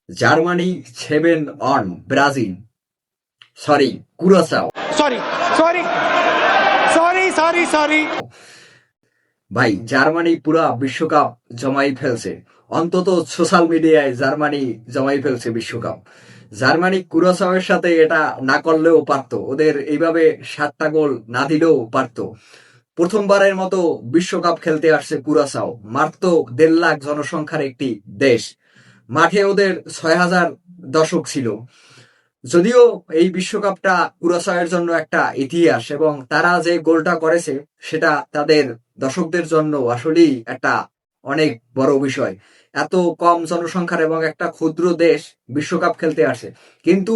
Germany 7 on Brazil. Sorry, Curaçao. Sorry. ভাই Germany পুরা বিশ্বকাপ জমাই ফেলছে। অন্তত সোশ্যাল মিডিয়ায় জার্মানি জমাই ফেলছে বিশ্বকাপ। জার্মানি কুরাসাওয়ের সাথে এটা না করলেও পারতো, ওদের এইভাবে 7টা গোল না দিলেও পারতো। প্রথমবারের মতো বিশ্বকাপ খেলতে আসছে কুরাসাও, মাত্র 1.5 লাখ জনসংখ্যার একটি দেশ। মাঠে ওদের 6,000 দর্শক ছিল। যদিও এই বিশ্বকাপটা কুরাসাওয়ের জন্য একটা ইতিহাস, এবং তারা যে গোলটা করেছে সেটা তাদের দর্শকদের জন্য আসলেই একটা অনেক বড় বিষয়। এত কম জনসংখ্যার এবং একটা ক্ষুদ্র দেশ বিশ্বকাপ খেলতে আসে। কিন্তু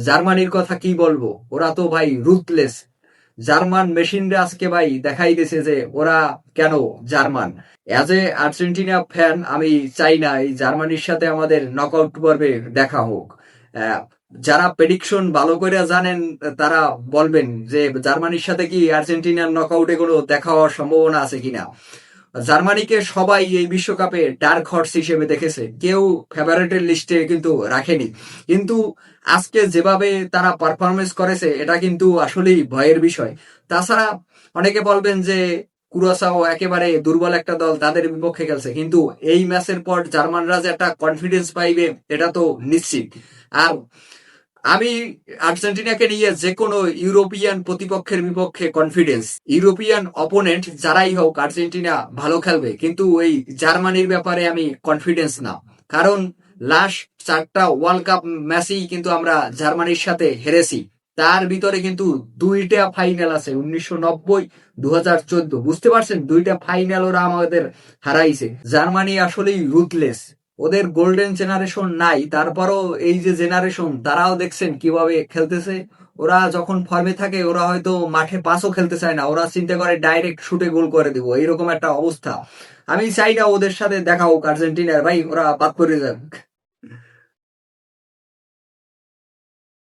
জার্মানির কথা কি বলবো, ওরা তো ভাই রুথলেস। জার্মান মেশিনরা আজকে ভাই দেখাই দিছে যে ওরা কেন German. As a Argentina fan আমি চাই না এই জার্মানির সাথে আমাদের নকআউট পর্বে দেখা হোক। আহ, যারা প্রেডিকশন ভালো করে জানেন তারা বলবেন যে জার্মানির সাথে কি আর্জেন্টিনার নকআউটে কোনো দেখা হওয়ার সম্ভাবনা আছে কিনা। জার্মানিকে সবাই এই বিশ্বকাপে ডার্ক হর্স হিসেবে দেখেছে, কেউ ফেভারিটের লিস্টে কিন্তু রাখেনি। কিন্তু আজকে যেভাবে তারা পারফরমেন্স করেছে এটা কিন্তু আসলেই ভয়ের বিষয়। তাছাড়া অনেকে বলবেন যে কুরাসাও একেবারে দুর্বল একটা দল, তাদের বিপক্ষে খেলছে, কিন্তু এই ম্যাচের পর জার্মানরা যে একটা কনফিডেন্স পাইবে এটা তো নিশ্চিত। আর আমি আর্জেন্টিনাকে নিয়ে যে কোনো ইউরোপিয়ান প্রতিপক্ষের বিপক্ষে কনফিডেন্স। ইউরোপিয়ান অপোনেন্ট যারাই হোক আর্জেন্টিনা ভালো খেলবে, কিন্তু ওই জার্মানির ব্যাপারে আমি কনফিডেন্স না। কারণ লাস্ট 4টা ওয়ার্ল্ড কাপ ম্যাচেই কিন্তু আমরা জার্মানির সাথে হেরেছি। তার ভিতরে কিন্তু 2টা ফাইনাল আছে, 1990, 2014। বুঝতে পারছেন, 2টা ফাইনাল ওরা আমাদের হারাইছে। জার্মানি আসলেই রুথলেস। ওদের গোল্ডেন জেনারেশন নাই, তারপরও এই যে জেনারেশন তারাও দেখছেন কিভাবে খেলতেছে। ওরা যখন ফর্মে থাকে ওরা হয়তো মাঠে পাসও খেলতে চায় না, ওরা চিন্তা করে ডাইরেক্ট শুটে গোল করে দিব, এইরকম একটা অবস্থা। আমি চাই না ওদের সাথে দেখা হোক আর্জেন্টিনার, ভাই ওরা বাদ করে যাক।